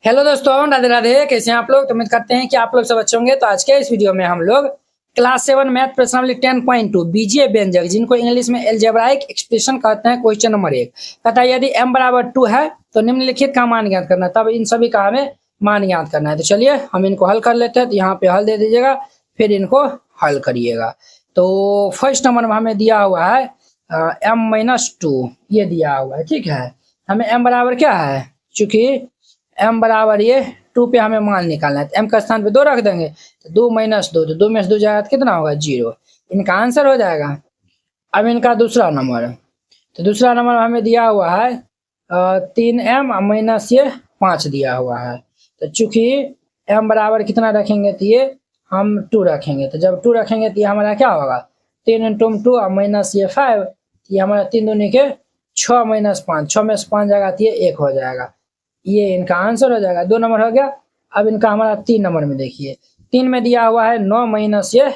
Hello दोस्तों, राधे राधे। कैसे हैं आप लोग? तो उम्मीद करते हैं कि आप लोग सब अच्छे होंगे। तो आज के इस वीडियो में हम लोग क्लास 7 मैथ प्रश्नावली 10.2 बीजीय व्यंजक, जिनको इंग्लिश में एल्जेब्राइक एक्सप्रेशन कहते हैं, क्वेश्चन नंबर 1 कहता है यदि m बराबर 2 है तो निम्नलिखित का मान ज्ञात करना है। तब इन सभी का हमें मान ज्ञात करना है। तो चलिए हम इनको हल कर लेते हैं। तो यहाँ पे हल दे दीजिएगा, फिर इनको हल करिएगा। तो फर्स्ट नंबर में हमें दिया हुआ है m-2, ये दिया हुआ है। ठीक है, हमें m बराबर क्या है, चूंकि m बराबर ये 2 पे हमें मान निकालना है। तो m का स्थान पे 2 रख देंगे तो 2 - 2, तो 2 में से 2 जाएगा तो कितना होगा, 0। इनका आंसर हो जाएगा। अब इनका दूसरा नंबर, तो दूसरा नंबर हमें दिया हुआ है 3m माइनस ये 5 दिया हुआ है। तो चूंकि m बराबर कितना रखेंगे, तो ये हम 2 रखेंगे। तो जब 2 रखेंगे तो ये हमारा क्या होगा, 3 × 2 माइनस ये 5, ये हमारा 3 दूनी के 6 - 5, 6 में से 5 जाएगा तो ये 1 हो जाएगा। ये इनका आंसर हो जाएगा। 2 नंबर हो गया। अब इनका हमारा 3 नंबर में देखिए, 3 में दिया हुआ है 9 - ये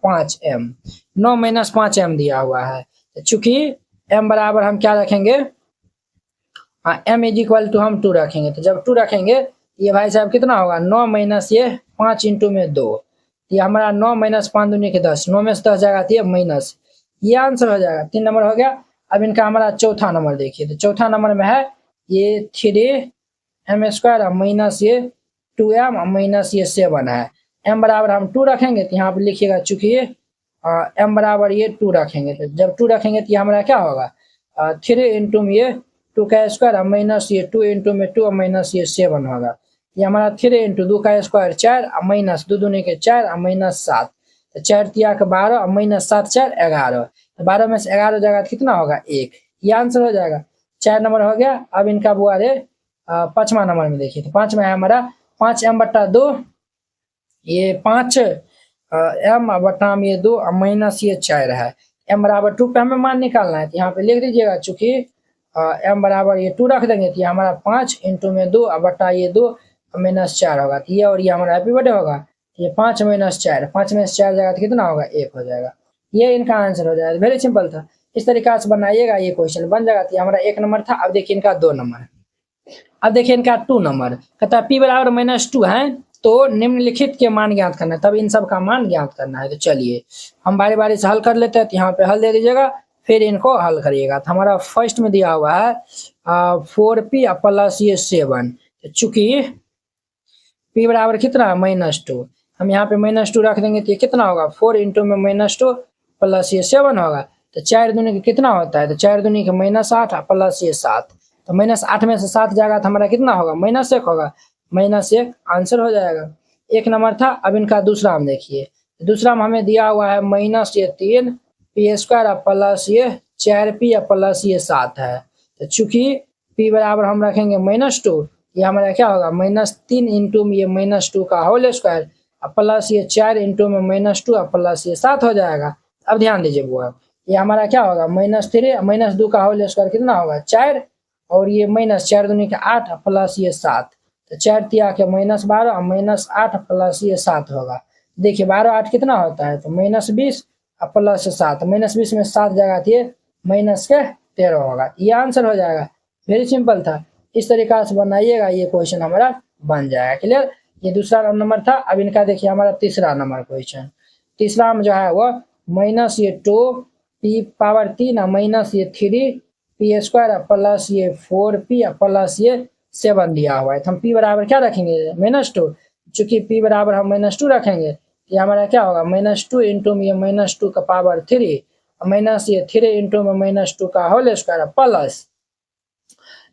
5m, 9 - 5m दिया हुआ है। चूंकि m बराबर हम क्या रखेंगे, m = हम 2 रखेंगे। तो जब 2 रखेंगे ये भाई साहब कितना होगा, 9 - ये 5 × 2, ये हमारा 9 - 5 दूनी के 10, 9 में से 10 जाएगा तो ये माइनस, ये आंसर हो जाएगा। 3 नंबर हो गया। अब इनका हमारा चौथा नंबर देखिए, तो चौथा नंबर में है ये 3m² माइनस ये 2m माइनस ये 7 है। m बराबर हम 2 रखेंगे तो यहाँ पर लिखिएगा, चूंकि m बराबर ये 2 रखेंगे। तो जब 2 रखेंगे तो ये हमारा क्या होगा, 3 × ये 2 का स्क्वायर माइनस ये 2 × में 2 माइनस ये 7 होगा। ये हमारा 3 × 2 का स्क्वायर 4 माइनस 2 दूनी के 4 माइनस 7, तो 4 तिया के 12 माइनस 7 4 11, तो 12 में से 11 जाएगा तो कितना होगा, 1। ये आंसर हो जाएगा। 4 नंबर हो गया। अब इनका बुआ रे 5वां नंबर में देखिए, तो 5 में है हमारा 5m/2, ये 5 m/2 ये 2 माइनस ये 4 है। m बराबर 2 पे हमें मान निकालना है। तो यहाँ पे लिख दीजिएगा, चूंकि m बराबर ये 2 रख देंगे तो ये हमारा 5 × में 2 बटा ये 2 माइनस 4 होगा। तो ये और ये हमारा हैप्पी बर्थडे होगा। ये 5 - 4, 5 में से 4 जाएगा तो कितना होगा, 1 हो जाएगा। ये इनका आंसर हो जाएगा। वेरी सिंपल था। इस तरीका से बनाइएगा, ये क्वेश्चन बन जाएगा। तो हमारा 1 नंबर था। अब देखिए इनका 2 नंबर, अब देखिए इनका 2 नंबर कहता है p बराबर -2 है तो निम्नलिखित के मान ज्ञात करना है। तब इन सब का मान ज्ञात करना है। तो चलिए हम बारी बारी से हल कर लेते हैं। तो यहाँ पे हल दे दीजिएगा, फिर इनको हल करिएगा। तो हमारा फर्स्ट में दिया हुआ है 4p प्लस ये 7। चूंकि p बराबर कितना है, -2, हम यहाँ पे -2 रख देंगे तो ये कितना होगा, 4 × में -2 प्लस ये 7 होगा। तो 4 दूनी के कितना होता है, तो 4 दूनी के -8 प्लस ये 7, तो -8 में से 7 जाएगा तो हमारा कितना होगा, -1 होगा। -1 आंसर हो जाएगा। 1 नंबर था। अब इनका दूसरा हम देखिए, दूसरा में हमें दिया हुआ है -3 p² प्लस ये 4p प्लस ये 7 है। तो चूंकि p बराबर हम रखेंगे -2, ये हमारा क्या होगा, -3 × ये -2 का होल स्क्वायर प्लस ये 4 × में -2 प्लस ये 7 हो जाएगा। अब ध्यान दीजिए बुआ, ये हमारा क्या होगा, -3 -2 का होल स्क्वायर कितना होगा, 4, और ये -4 दूनी के 8 प्लस ये 7, तो 4 तिया के -12 -8 प्लस ये 7 होगा। देखिए 12 8 कितना होता है, तो -20 प्लस 7, -20 में 7 जाएगा तो ये -13 होगा। ये आंसर हो जाएगा। वेरी सिंपल था। इस तरीका से बनाइएगा, ये क्वेश्चन हमारा बन जाएगा। क्लियर। ये दूसरा नंबर था। अब इनका देखिए हमारा तीसरा नंबर क्वेश्चन, तीसरा में जो है वो -2p³ माइनस ये 3p² प्लस ये 4p प्लस ये 7 दिया हुआ है। तो हम p बराबर क्या रखेंगे, -2। चूंकि p बराबर हम -2 रखेंगे, ये हमारा क्या होगा, -2 × ये -2 का पावर 3 माइनस ये 3 × में -2 का होल स्क्वायर प्लस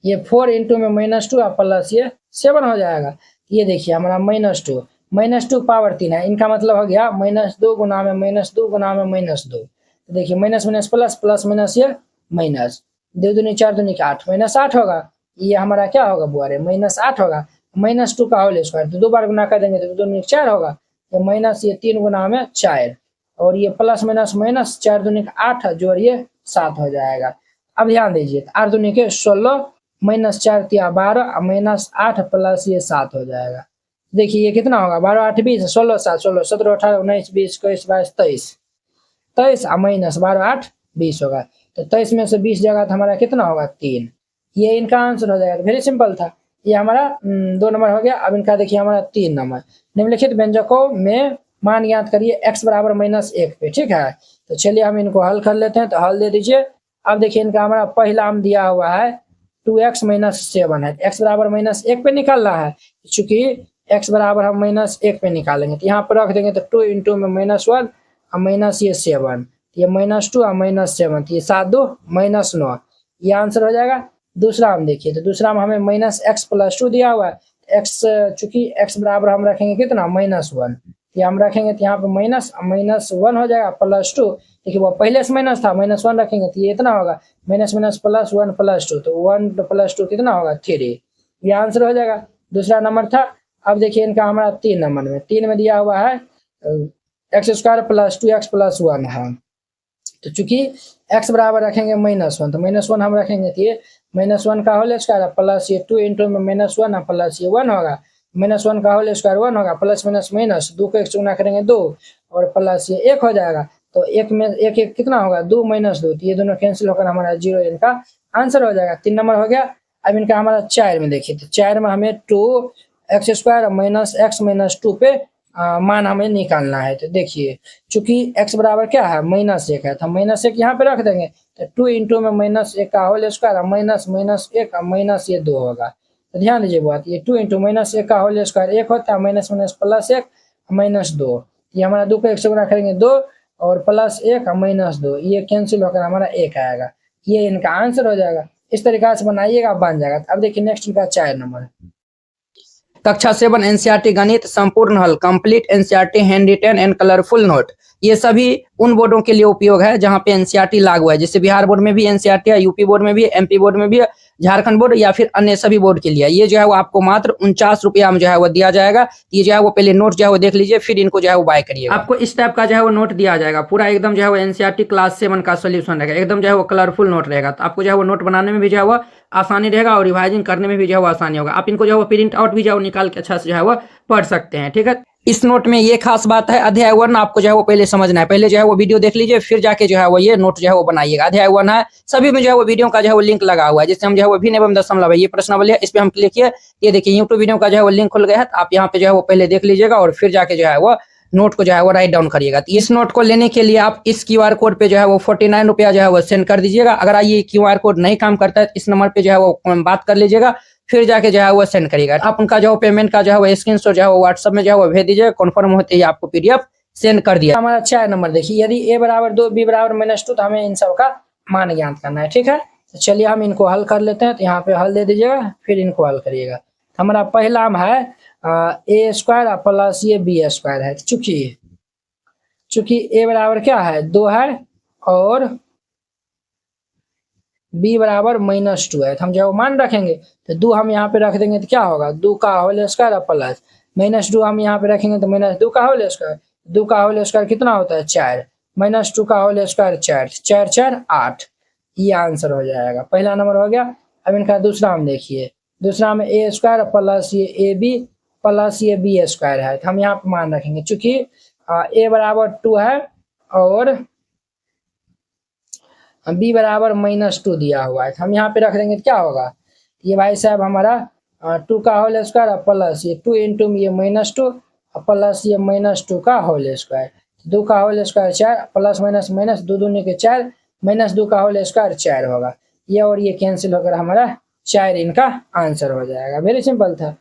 ये 4 × में -2 प्लस ये 7 हो जाएगा। ये देखिए हमारा -2 पावर 3 है। इनका मतलब हो गया -2 गुना में -2 गुना में -2। तो देखिए minus minus plus, plus minus ये माइनस, 2 दूनी 4 दूनी के 8, -8 होगा। ये हमारा क्या होगा बुआ रे, -8 होगा। -2 का होल स्क्वायर तो 2 बार गुना कर देंगे तो 2 दूनी 4 होगा। तो माइनस ये 3 गुना में 4, और ये प्लस माइनस माइनस 4 दूनी के 8 जोड़िए 7 हो जाएगा। अब ध्यान दीजिए, 8 दूनी के 16 -4 तिया 12 -8 प्लस ये 7 हो जाएगा। देखिए ये कितना होगा, 12 8 20, 16 7 16 17 18 19 20 21 22 23, 23 माइनस 12 8 20 होगा। तो 23 में से 20 जाएगा तो हमारा कितना होगा, 3। ये इनका आंसर हो जाएगा। वेरी सिंपल था। ये हमारा 2 नंबर हो गया। अब इनका देखिए हमारा 3 नंबर, निम्नलिखित व्यंजकों में मान ज्ञात करिए x बराबर -1 पे। ठीक है, तो चलिए हम इनको हल कर लेते हैं। तो हल दे दीजिए। अब देखिए इनका हमारा पहला आम दिया हुआ है 2x - 7 है, x बराबर -1 पे निकालना है। चूंकि x बराबर हम -1 पे निकालेंगे तो यहाँ पर रख देंगे, तो 2 इंटू में -1 और माइनस ये 7, ये -2 और -7, ये 7 2 -9, ये आंसर हो जाएगा। दूसरा हम देखिए, तो दूसरा में हमें -x + 2 दिया हुआ है। x चूंकि x बराबर हम रखेंगे कितना -1, ये हम रखेंगे तो यहाँ पे -1 हो जाएगा +2। देखिए वो पहले से माइनस था, -1 रखेंगे तो ये इतना होगा, माइनस माइनस +1 +2, तो 1 + 2 कितना होगा 3, ये आंसर हो जाएगा। दूसरा नंबर था। अब देखिए इनका हमारा 3 नंबर में, 3 में दिया हुआ है x² + 2x + 1 है। तो चूंकि x बराबर रखेंगे -1, तो -1 हम रखेंगे तो ये -1 का होल स्क्वायर प्लस ये 2 इंटू में -1 प्लस ये 1 होगा, -1 का होल स्क्वायर 1 होगा, प्लस माइनस माइनस 2 को 1 से गुना करेंगे 2 और प्लस ये 1 हो जाएगा। तो 1 में 1 1 कितना होगा 2 - 2, तो ये दोनों कैंसिल होकर हमारा 0 इनका आंसर हो जाएगा। 3 नंबर हो गया। अब इनका हमारा 4 में देखिए, तो 4 में हमें 2x² - 2 पे मान हमें निकालना है। तो देखिए चूंकि x बराबर क्या है -1 है, तो हम -1 यहाँ पे रख देंगे, तो 2 इंटू में -1 का होल स्क्वायर माइनस -1 माइनस ये 2 होगा। तो ध्यान दीजिए बात, ये 2 इंटू -1 का होल स्क्वायर 1 होता है, माइनस माइनस +1 -2, ये हमारा 2 को 1 से गुना करेंगे 2 और +1 -2, ये कैंसिल होकर हमारा 1 आएगा, ये इनका आंसर हो जाएगा। इस तरीका से बनाइएगा, बन जाएगा। अब देखिए नेक्स्ट इनका 4 नंबर, कक्षा 7 एनसीईआरटी गणित संपूर्ण हल complete NCERT handwritten and colourful note. ये सभी उन बोर्डों के लिए उपयोग है जहां पे एनसीईआरटी लागू है, जैसे बिहार बोर्ड में भी एनसीईआरटी है, यूपी बोर्ड में भी, एमपी बोर्ड में भी, झारखंड बोर्ड या फिर अन्य सभी बोर्ड के लिए। ये जो है वो आपको मात्र 49 रुपया में जो है वो दिया जाएगा। ये जो है वो पहले नोट जो है वो देख लीजिए, फिर इनको जो है वो बाय करिए। आपको इस टाइप का जो है वो नोट दिया जाएगा, पूरा एकदम जो है वो एनसीईआरटी क्लास 7 का सोल्यूशन रहेगा, एकदम जो है वो कलरफुल नोट रहेगा। तो आपको जो है वो नोट बनाने में भी जो है वो आसानी रहेगा और रिवाइजिंग करने में भी जो है वो आसानी होगा। आप इनको जो है वो प्रिंट आउट भी जो है निकाल के अच्छा से जो है वो पढ़ सकते हैं। ठीक है, इस नोट में ये खास बात है, अध्याय 1 आपको जो है वो पहले समझना है, पहले जो है वो वीडियो देख लीजिए, फिर जाके जो है वो ये नोट जो है वो बनाइएगा। अध्याय 1 है, सभी में जो है वो वीडियो का जो है वो लिंक लगा हुआ है, जिससे हम जो है वो भिन्न एवं दशमलव है ये प्रश्नावली है, इस पे हम क्लिक किए, ये देखिए यूट्यूब वीडियो का जो है वो लिंक खुल गया है। आप यहाँ पे जो है वो पहले देख लीजिएगा और फिर जाके जो है वो नोट को जो है वो राइट डाउन करिएगा। तो इस नोट को लेने के लिए आप इस क्यूआर कोड पे जो है वो 49 रुपया जो है वो सेंड कर दीजिएगा। अगर ये क्यूआर कोड नहीं काम करता है तो इस नंबर पे जो है वो बात कर लीजिएगा, फिर जाके जो है वो सेंड करिएगा। आप उनका जो पेमेंट का जो है वो स्क्रीनशॉट जो है वो व्हाट्सएप में जो है वो भेज दीजिएगा, कन्फर्म होते ही आपको पीडीएफ सेंड कर दिया। हमारा 4 नंबर देखिए, यदि a बराबर 2 b बराबर -2, तो हमें इन सब का मान ज्ञात करना है। ठीक है, तो चलिए हम इनको हल कर लेते हैं। तो यहाँ पे हल दे दीजिएगा, फिर इनको हल करिएगा। हमारा पहला है a² प्लस ये b² है। चूंकि a बराबर क्या है 2 है और b बराबर -2 है, तो हम जो मान रखेंगे, तो 2 हम यहाँ पे रख देंगे तो क्या होगा 2 का होल स्क्वायर प्लस -2 हम यहाँ पे रखेंगे तो -2 का होल स्क्वायर, 2 का होल स्क्वायर कितना होता है 4, -2 का होल स्क्वायर 4, 4 4 8, ये आंसर हो जाएगा। पहला नंबर हो गया। अब इनका दूसरा हम देखिए, दूसरा में a² प्लस ये ab प्लस ये b² है, तो हम यहाँ पे मान रखेंगे। चूंकि a बराबर 2 है और b बराबर -2 दिया हुआ है, तो हम यहाँ पे रख देंगे तो क्या होगा, ये भाई साहब हमारा 2 का होल स्क्वायर प्लस ये 2 इंटू ये -2 प्लस ये -2 का होल स्क्वायर, 2 का whole square 4 plus minus minus 2 दूनी के 4 -2 का होल स्क्वायर 4 होगा, ये और ये कैंसिल होकर हमारा 4 इनका आंसर हो जाएगा। वेरी सिंपल था।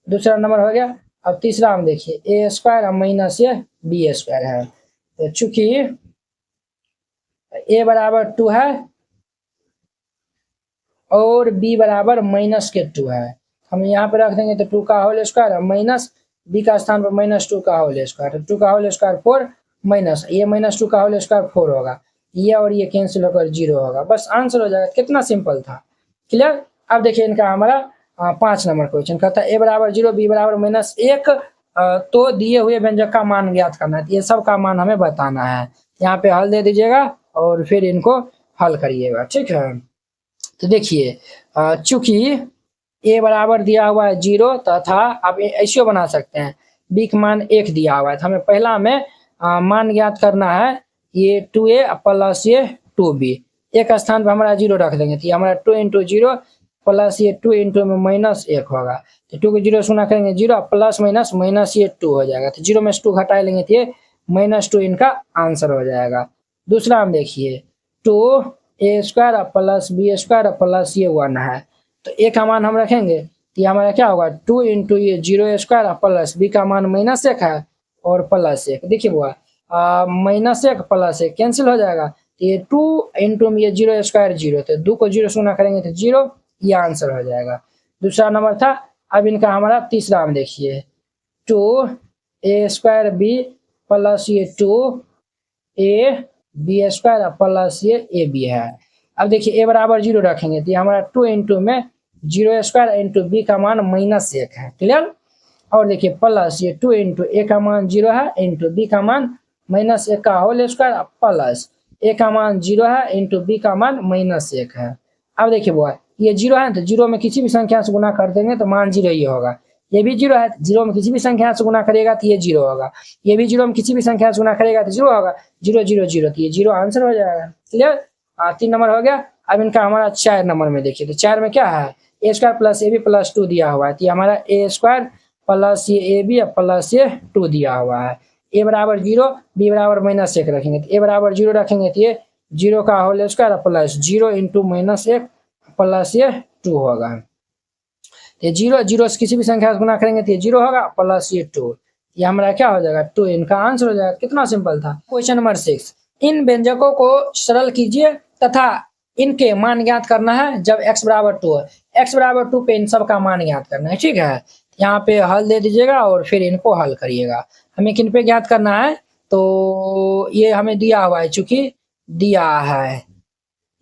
दूसरा नंबर हो गया। अब तीसरा हम देखिए a² माइनस ये b² है। तो चूंकि a बराबर 2 है और b बराबर -2 है, हम यहाँ पे रख देंगे तो 2 का होल स्क्वायर माइनस b का स्थान पर -2 का होल स्क्वायर, 2 का होल स्क्वायर 4 माइनस ये -2 का होल स्क्वायर 4 होगा, ये और ये कैंसिल होकर 0 होगा, बस आंसर हो जाएगा। कितना सिंपल था, क्लियर। अब देखिए इनका हमारा 5 नंबर क्वेश्चन कहता है a बराबर 0 b बराबर -1, तो दिए हुए व्यंजक का मान ज्ञात करना है। ये सब का मान हमें बताना है। यहाँ पे हल दे दीजिएगा और फिर इनको हल करिएगा। ठीक है, तो देखिए चूंकि a बराबर दिया हुआ है 0 तथा आप ऐसे बना सकते हैं, b का मान 1 दिया हुआ है, तो हमें पहला में मान ज्ञात करना है ये 2a प्लस ये 2b, एक स्थान पर हमारा 0 रख देंगे, तो हमारा 2 इंटू 0 प्लस ये 2 इंटू में माइनस 1 होगा, तो 2 को 0 से गुना करेंगे 0, प्लस माइनस माइनस ये 2 हो जाएगा, तो 0 में से 2 घटा लेंगे तो ये -2 इनका आंसर हो जाएगा। दूसरा हम देखिए 2a² प्लस b² प्लस ये 1 है, तो a का मान हम रखेंगे तो ये हमारा क्या होगा 2 इंटू ये 0² प्लस b का मान -1 है और प्लस 1। देखिए बुआ -1 प्लस 1 कैंसिल हो जाएगा, तो ये 2 इंटू में ये 0² 0, तो 2 को 0 से गुना करेंगे तो 0, ये आंसर हो जाएगा। दूसरा नंबर था। अब इनका हमारा तीसरा हम देखिए 2a² b प्लस ये 2ab² प्लस ये ab है। अब देखिए a बराबर 0 रखेंगे तो ये हमारा 2 इंटू में 0² इंटू b का मान -1 है, क्लियर। और देखिए प्लस ये 2 इंटू a का मान 0 है इंटू b का मान -1 का होल स्क्वायर प्लस a का मान 0 है इंटू b का मान -1 है। अब देखिए बुआ ये 0 है तो 0 में किसी भी संख्या से गुना कर देंगे तो मान 0 ही होगा। ये भी 0 है, 0 में किसी भी संख्या से गुना करेगा तो ये 0 होगा। ये भी 0 में किसी भी संख्या से गुना करेगा तो 0 होगा। 0 0 0, तो ये 0 आंसर हो जाएगा, क्लियर। 3 नंबर हो गया। अब इनका हमारा 4 नंबर में देखिए, तो 4 में क्या है a² प्लस ab प्लस 2 दिया हुआ है, तो ये हमारा a² प्लस ये ab प्लस ये 2 दिया हुआ है। a बराबर 0, b बराबर -1 रखेंगे, तो a बराबर 0 रखेंगे तो ये 0 का whole square plus 0 into -1 plus ये 2 होगा। ये 0 0 से किसी भी संख्या से गुना करेंगे तो ये 0 होगा प्लस ये 2, ये हमारा क्या हो जाएगा 2, इनका आंसर हो जाएगा। कितना सिंपल था। क्वेश्चन नंबर 6, इन व्यंजकों को सरल कीजिए तथा इनके मान ज्ञात करना है जब x बराबर 2 है। x बराबर 2 पे इन सब का मान ज्ञात करना है, ठीक है। यहाँ पे हल दे दीजिएगा और फिर इनको हल करिएगा। हमें किन पे ज्ञात करना है, तो ये हमें दिया हुआ है, चूंकि दिया है,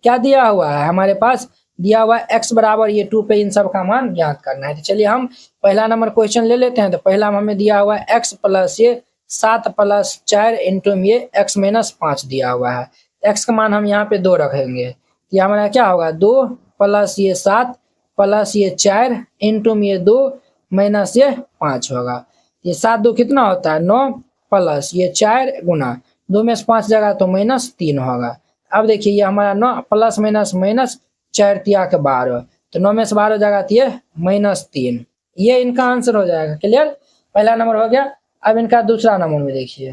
क्या दिया हुआ है हमारे पास दिया हुआ है x बराबर ये 2 पे इन सब का मान ज्ञात करना है। तो चलिए हम पहला नंबर क्वेश्चन ले लेते हैं। तो पहला में हमें दिया हुआ है x प्लस ये 7 प्लस 4 इंटू में ये x - 5 दिया हुआ है। x का मान हम यहाँ पे 2 रखेंगे, ये हमारा क्या होगा 2 प्लस ये 7 प्लस ये 4 इंटू में ये 2 माइनस ये 5 होगा। ये 7 2 कितना होता है 9 प्लस ये 4 गुना 2 में से 5 जगह तो -3 होगा। अब देखिए ये हमारा 9 प्लस माइनस माइनस 4 तिया के 12, तो 9 में से 12 जगह तो ये -3, ये इनका आंसर हो जाएगा, क्लियर। पहला नंबर हो गया। अब इनका दूसरा नंबर में देखिए,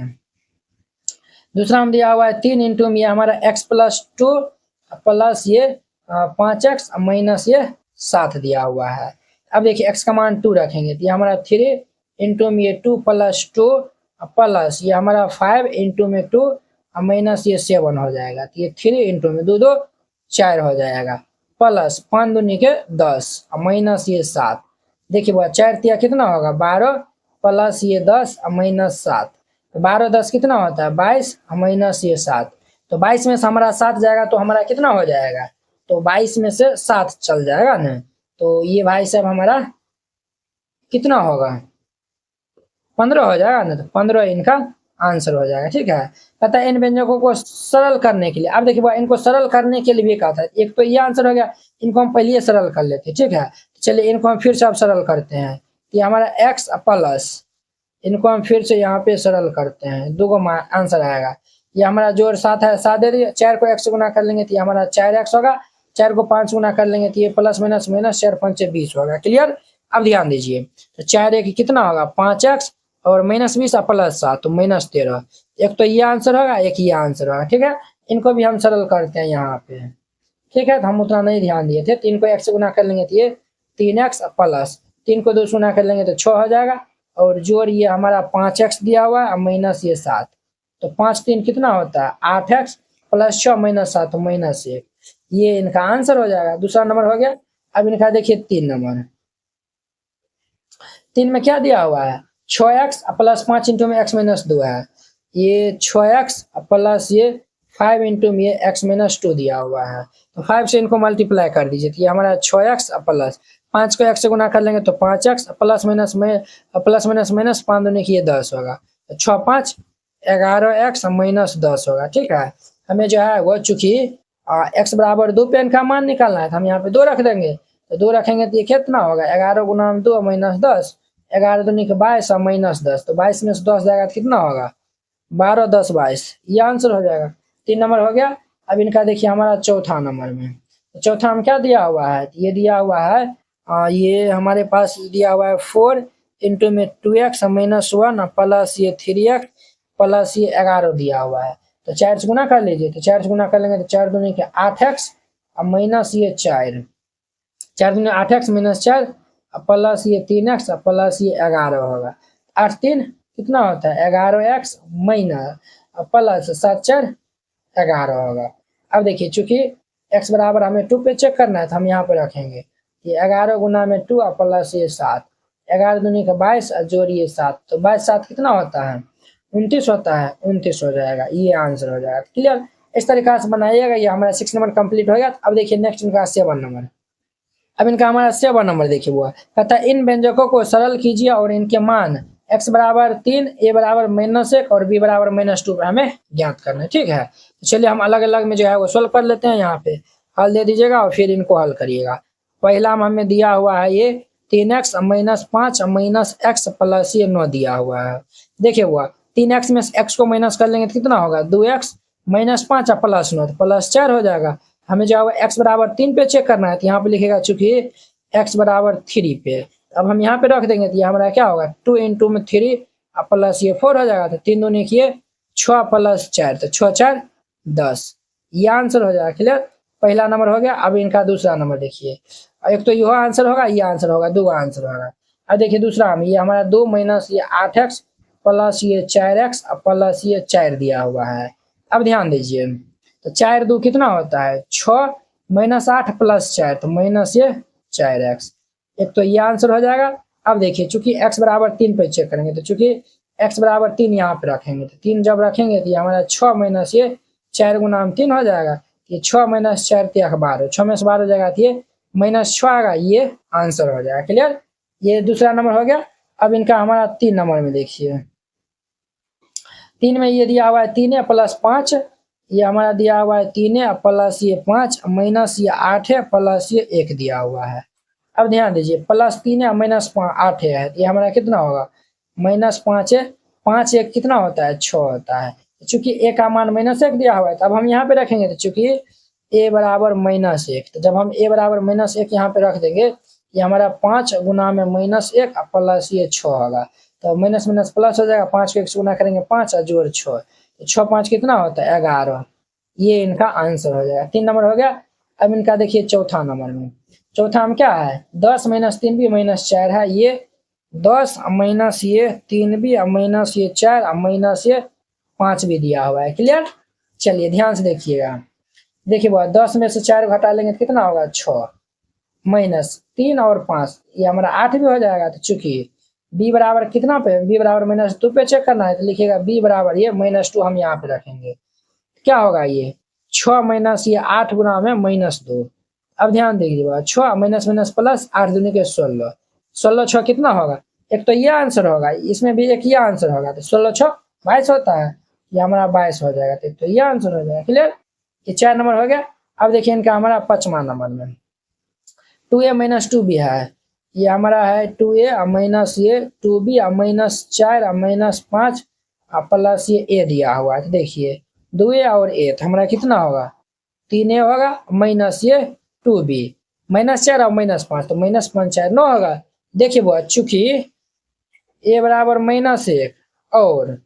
दूसरा में दिया हुआ है 3 इंटू में हमारा x प्लस 2 प्लस ये 5x माइनस ये 7 दिया हुआ है। अब देखिए x का मान 2 रखेंगे तो ये हमारा 3 इंटू में ये 2 प्लस 2 प्लस ये हमारा 5 इंटू में 2 माइनस ये 7 हो जाएगा, तो ये 3 इंटू में 2 2 4 हो जाएगा प्लस 5 दूनी के 10 माइनस ये 7। देखिए वो 4 तिया कितना होगा 12 प्लस ये 10 माइनस 7, तो 12 10 कितना होता है 22 माइनस ये 7, तो 22 में से हमारा 7 जाएगा तो हमारा कितना हो जाएगा, तो 22 में से 7 चल जाएगा ना, तो ये भाई साहब हमारा कितना होगा 15 हो जाएगा ना, तो 15 इनका आंसर हो जाएगा, ठीक है। कहता है इन व्यंजकों को सरल करने के लिए। अब देखिए इनको सरल करने के लिए भी कहता है, एक तो ये आंसर हो गया, इनको हम पहले सरल कर लेते हैं, ठीक है। चलिए इनको हम फिर से अब सरल करते हैं, ये हमारा x प्लस, इनको हम फिर से यहाँ पे सरल करते हैं, 2 को आंसर आएगा। ये हमारा जोड़ 7 है, 7 दे दिए, 4 को x से गुना कर लेंगे तो ये हमारा 4x होगा, 4 को 5 गुना कर लेंगे तो ये प्लस माइनस माइनस 4 5 20 होगा, क्लियर। अब ध्यान दीजिए, तो 4 1 कितना होगा 5x और -20 प्लस 7 तो -13, एक तो ये आंसर होगा, एक ये आंसर होगा, ठीक है। इनको भी हम सरल करते हैं यहाँ पे, ठीक है। तो हम उतना नहीं ध्यान दिए थे, 3 को x से गुना कर लेंगे तो ये 3x प्लस 3 को 2 से गुना कर लेंगे तो 6 हो जाएगा, और जोड़ ये हमारा 5x दिया हुआ है माइनस ये 7, तो 5 3 कितना होता है 8x प्लस 6 माइनस 7 तो -1, ये इनका आंसर हो जाएगा। दूसरा नंबर हो गया। अब इनका देखिए 3 नंबर, 3 में क्या दिया हुआ है 6x प्लस 5 इंटू में x माइनस 2 है, ये 6x प्लस ये 5 इंटू में ये x माइनस 2 दिया हुआ है, तो 5 से इनको मल्टीप्लाई कर दीजिए, तो ये हमारा 6x प्लस 5 को x से गुना कर लेंगे तो 5x प्लस माइनस माइनस 5 दूनी की ये 10 होगा, तो 6 5 11x माइनस 10 होगा, ठीक है। हमें जो है वो चूंकि x बराबर 2 पे इनका मान निकालना है, तो हम यहाँ पे 2 रख देंगे, तो 2 रखेंगे तो ये कितना होगा 11 गुना 2 माइनस 10, 11 दूनी के 22 और माइनस 10, तो 22 में से 10 जाएगा तो कितना होगा 12 10 22, ये आंसर हो जाएगा। 3 नंबर हो गया। अब इनका देखिए हमारा चौथा नंबर में, तो चौथा में क्या दिया हुआ है, ये दिया हुआ है ये हमारे पास दिया हुआ है 4 इंटू में 2x माइनस 1 प्लस ये 3x प्लस ये 11 दिया हुआ है। तो 4 से गुना कर लीजिए, तो 4 से गुना कर लेंगे तो 4 दूनी के 8x माइनस ये 4, 4 दूनी 8x माइनस 4 प्लस ये 3x प्लस ये 11 होगा। 8 3 कितना होता है 11x माइनस प्लस 7 4 11 होगा। अब देखिए चूंकि x बराबर हमें 2 पे चेक करना है तो हम यहाँ पे रखेंगे ये 11 गुना में 2 प्लस ये 7, 11 दूनी का 22 और जोड़िए 7, तो 22 7 कितना होता है 29 होता है, 29 हो जाएगा, ये आंसर हो जाएगा। क्लियर, इस तरीका से बनाइएगा। ये हमारा 6 नंबर कंप्लीट हो गया। अब देखिए नेक्स्ट इनका 7 नंबर। अब इनका हमारा 7 नंबर देखिए वो कहता है इन व्यंजकों को सरल कीजिए और इनके मान x बराबर 3, a बराबर -1 और b बराबर -2 पर हमें ज्ञात करना है। ठीक है, तो चलिए हम अलग अलग में जो है वो सोल्व कर लेते हैं। यहाँ पे हल दे दीजिएगा और फिर इनको हल करिएगा। पहला में हमें दिया हुआ है ये 3x minus 5 minus x plus ये 9 दिया हुआ है। देखिए हुआ 3x में x को माइनस कर लेंगे तो कितना होगा 2x माइनस 5 प्लस 9 तो प्लस 4 हो जाएगा। हमें जो है x बराबर 3 पे चेक करना है तो यहाँ पे लिखेगा चूंकि x बराबर 3 पे, अब हम यहाँ पे रख देंगे तो ये हमारा क्या होगा 2 इंटू में 3 प्लस ये 4 हो जाएगा। तो 3 दूनी किए 6 प्लस 4 तो 6 4 10, ये आंसर हो जाएगा। क्लियर, पहला नंबर हो गया। अब इनका दूसरा नंबर देखिए, एक तो यह आंसर होगा, ये आंसर होगा, दो आंसर होगा। अब देखिए दूसरा में ये हमारा 2 माइनस ये 8x प्लस ये 4x प्लस ये 4 दिया हुआ है। अब ध्यान दीजिए तो 4 2 कितना होता है 6 माइनस 8 प्लस 4 तो माइनस ये 4x, एक तो ये आंसर हो जाएगा। अब देखिए चूंकि x बराबर 3 पे चेक करेंगे तो चूंकि x बराबर 3 यहाँ पे रखेंगे तो 3 जब रखेंगे तो ये हमारा 6 माइनस ये 4 गुना 3 हो जाएगा। ये 6 माइनस 4 3 12, 6 में से 12 हो जाएगा तो ये -6 आएगा, ये आंसर हो जाएगा। क्लियर, ये दूसरा नंबर हो गया। अब इनका हमारा 3 नंबर में देखिए, 3 में ये दिया हुआ है 3 प्लस 5, ये हमारा दिया हुआ है 3 प्लस ये 5 माइनस ये 8 है प्लस ये 1 दिया हुआ है। अब ध्यान दीजिए प्लस 3 है माइनस 8 है, ये हमारा कितना होगा -5 है, 5 1 कितना होता है 6 होता है। चूंकि a का मान -1 दिया हुआ है तो अब हम यहाँ पे रखेंगे तो चूंकि a बराबर -1, तो जब हम a बराबर -1 यहाँ पे रख देंगे ये हमारा 5 गुना में -1 प्लस ये 6 होगा। तो माइनस माइनस प्लस हो जाएगा, 5 को 1 से गुना करेंगे 5 और जोड़ 6, 6 5 कितना होता है 11, ये इनका आंसर हो जाएगा। 3 नंबर हो गया। अब इनका देखिए चौथा नंबर में, चौथा में क्या है 10 माइनस 3 भी माइनस 4 है, ये 10 माइनस ये 3 भी माइनस ये 4 माइनस ये 5 भी दिया हुआ है। क्लियर, चलिए ध्यान से देखिएगा। देखिए वो 10 में से 4 घटा लेंगे तो कितना होगा 6 माइनस 3 और 5 ये हमारा 8 भी हो जाएगा। तो चूंकि b बराबर कितना पे, b बराबर -2 पे चेक करना है तो लिखिएगा b बराबर ये -2 हम यहाँ पे रखेंगे, क्या होगा ये 6 माइनस ये 8 गुना में -2। अब ध्यान देखिएगा 6 माइनस माइनस प्लस 8 दूनी के 16, 16 6 कितना होगा, एक तो ये आंसर होगा, इसमें भी एक ये आंसर होगा, तो 16 6 22 होता है, ये हमारा 22 हो जाएगा। तो ये आंसर हो जाएगा। क्लियर, ये 4 नंबर हो गया। अब देखिए इनका हमारा 5वां नंबर में 2a माइनस 2b है, ये हमारा है 2a माइनस ये 2b माइनस 4 माइनस 5 प्लस ये a दिया हुआ है। तो देखिए 2a और a तो हमारा कितना होगा 3a होगा माइनस ये 2b -4 और -5 तो -5 4 9 होगा। देखिए वो चूंकि a बराबर -1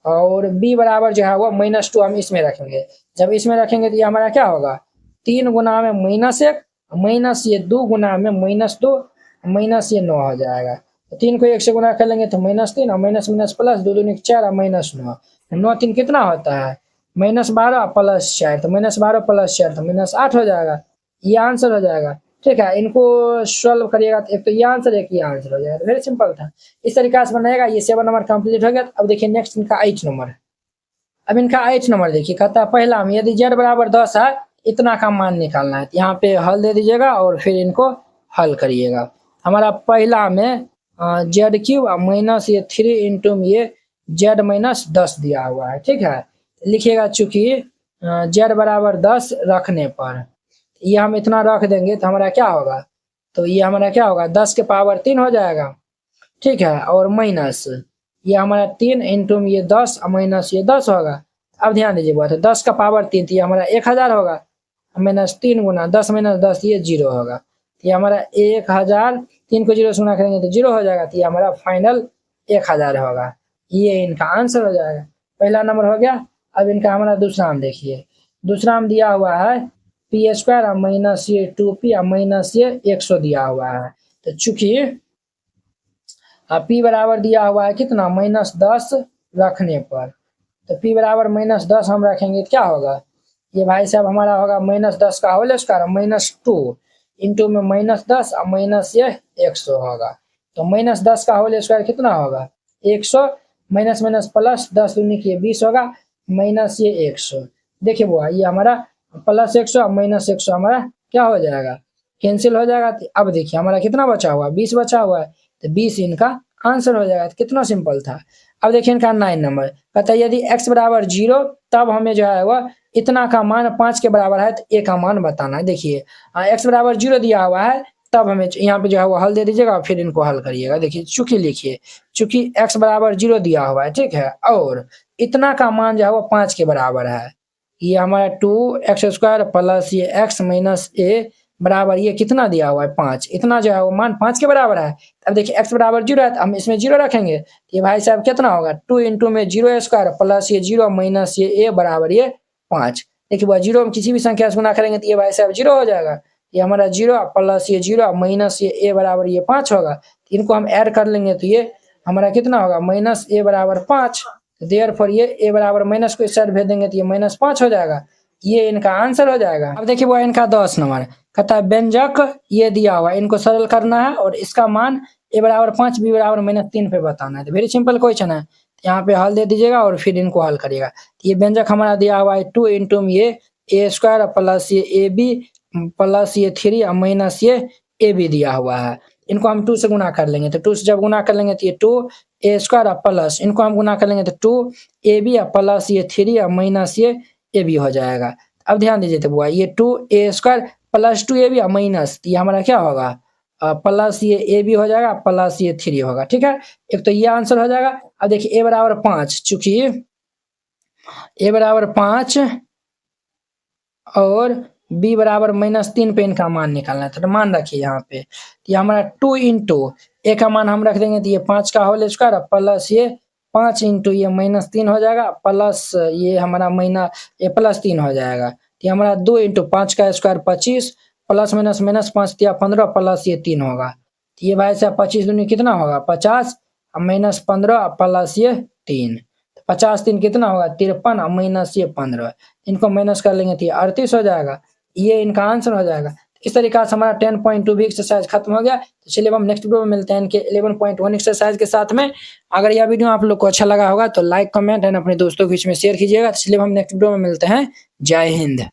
और b बराबर जो है वो -2 हम इसमें रखेंगे। जब इसमें रखेंगे तो ये हमारा क्या होगा 3 गुना में -1 माइनस ये 2 गुना में -2 माइनस ये 9 हो जाएगा। तो 3 को 1 से गुना कर लेंगे तो -3 और माइनस माइनस प्लस 2 दूनी 4 और -9, 9 3 कितना होता है -12 प्लस 4 तो -12 प्लस 4 तो -8 हो जाएगा, ये आंसर हो जाएगा। ठीक है, इनको सॉल्व करिएगा तो एक तो ये आंसर एक ये आंसर हो जाएगा। वेरी सिंपल था, इस तरीके से बनाएगा। ये 7 नंबर कंप्लीट हो गया। अब देखिए नेक्स्ट इनका 8 नंबर। अब इनका 8 नंबर देखिए कहता है पहला में यदि z बराबर 10 है इतना का मान निकालना है, यहाँ पे हल दे दीजिएगा और फिर इनको हल करिएगा। हमारा पहला में z³ माइनस ये 3 इंटू ये z माइनस 10 दिया हुआ है। ठीक है, लिखिएगा चूंकि z बराबर 10 रखने पर ये हम इतना रख देंगे तो हमारा क्या होगा, तो ये हमारा क्या होगा 10 के पावर 3 हो जाएगा। ठीक है, और माइनस ये हमारा 3 इंटू ये 10 माइनस ये 10 होगा। अब ध्यान दीजिए बात, 10 का पावर 3 तो ये हमारा 1000 होगा। -3 गुना 10 - 10 ये 0 होगा। तो ये हमारा 1000, 3 को 0 से गुना करेंगे तो 0 हो जाएगा। तो ये हमारा फाइनल 1000 होगा। ये इनका आंसर हो जाएगा। पहला नंबर हो गया। अब इनका हमारा दूसरा आम देखिए। दूसरा आम दिया हुआ है p² और माइनस ये 2p और माइनस ये 100 दिया हुआ है। तो चूंकि p बराबर दिया हुआ है कितना -10 रखने पर, तो p बराबर -10 हम रखेंगे तो क्या होगा, ये भाई साहब हमारा होगा -10 का होल स्क्वायर -2 इंटू में -10 और माइनस ये 100 होगा। तो -10 का होल स्क्वायर कितना होगा 100, माइनस माइनस प्लस 10 दूनी के 20 होगा, माइनस ये 100। देखिए बुआ ये हमारा प्लस 100 और माइनस 100 हमारा क्या हो जाएगा, कैंसिल हो जाएगा। अब देखिए हमारा कितना बचा हुआ 20 बचा हुआ है, तो 20 इनका आंसर हो जाएगा। तो कितना सिंपल था। अब देखिए इनका 9 नंबर कहता है यदि x बराबर 0 तब हमें जो है वह इतना का मान 5 के बराबर है तो a का मान बताना है। देखिए x बराबर 0 दिया हुआ है तब हमें यहाँ पे जो है वो हल दे दीजिएगा और फिर इनको हल करिएगा। देखिए चूंकि लिखिए चूंकि x बराबर 0 दिया हुआ है, ठीक है, और इतना का मान जो है वो 5 के बराबर है। ये हमारा 2x² प्लस ये x माइनस a बराबर ये कितना दिया हुआ है 5, इतना जो है वो मान 5 के बराबर है। अब देखिए x बराबर 0 है तो हम इसमें 0 रखेंगे, ये भाई साहब कितना होगा 2 इंटू में 0² प्लस ये 0 माइनस ये a बराबर ये 5। देखिए वह 0 हम किसी भी संख्या से गुना करेंगे तो ये भाई साहब 0 हो जाएगा। ये हमारा 0 प्लस ये 0 माइनस ये a बराबर ये 5 होगा। इनको हम ऐड कर लेंगे तो ये हमारा कितना होगा -a बराबर 5। देयरफॉर ये a बराबर माइनस को इस साइड भेज देंगे तो ये -5 हो जाएगा। ये इनका आंसर हो जाएगा। अब देखिए वो इनका 10 नंबर कहता है व्यंजक ये दिया हुआ है, इनको सरल करना है और इसका मान a बराबर 5 b बराबर -3 पे बताना है। तो वेरी सिंपल क्वेश्चन है, यहाँ पे हल दे दीजिएगा और फिर इनको हल करिएगा। तो ये व्यंजक हमारा दिया हुआ है 2 इंटू ये a² प्लस ये ab प्लस ये 3 और माइनस ये ab दिया हुआ है। इनको हम 2 से गुना कर लेंगे, तो 2 से जब गुना कर लेंगे तो ये 2a² प्लस इनको हम गुना कर लेंगे तो 2ab प्लस ये 3 और माइनस ये ab हो जाएगा। अब ध्यान दीजिए तो बुआ ये 2a² प्लस 2ab और माइनस ये हमारा क्या होगा प्लस ये ab हो जाएगा प्लस ये 3 होगा, ठीक है। एक तो ये आंसर हो जाएगा। अब देखिए a बराबर 5, चूंकि a बराबर 5 और b बराबर -3 पे इनका मान निकालना है। तो मान रखिए यहाँ पे ये हमारा 2 इंटू a का मान हम रख देंगे तो ये 5 का होल स्क्वायर प्लस ये 5 इंटू ये -3 हो जाएगा प्लस ये हमारा ये +3 हो जाएगा। तो ये हमारा 2 इंटू 5 का स्क्वायर 25 प्लस माइनस -5 दिया 15 प्लस ये 3 होगा। तो ये भाई साहब 25 दूनी कितना होगा 50 और -15 प्लस ये 3, 50 3 कितना होगा 53 और माइनस ये 15, इनको माइनस कर लेंगे तो ये 38 हो जाएगा। ये इनका आंसर हो जाएगा। इस तरीका से हमारा 10.2 भी एक्सरसाइज खत्म हो गया। तो चलिए हम नेक्स्ट वीडियो में मिलते हैं इनके 11.1 एक्सरसाइज के साथ में। अगर यह वीडियो आप लोग को अच्छा लगा होगा तो लाइक कमेंट एंड अपने दोस्तों के बीच में शेयर कीजिएगा। तो चलिए हम नेक्स्ट वीडियो में मिलते हैं। जय हिंद।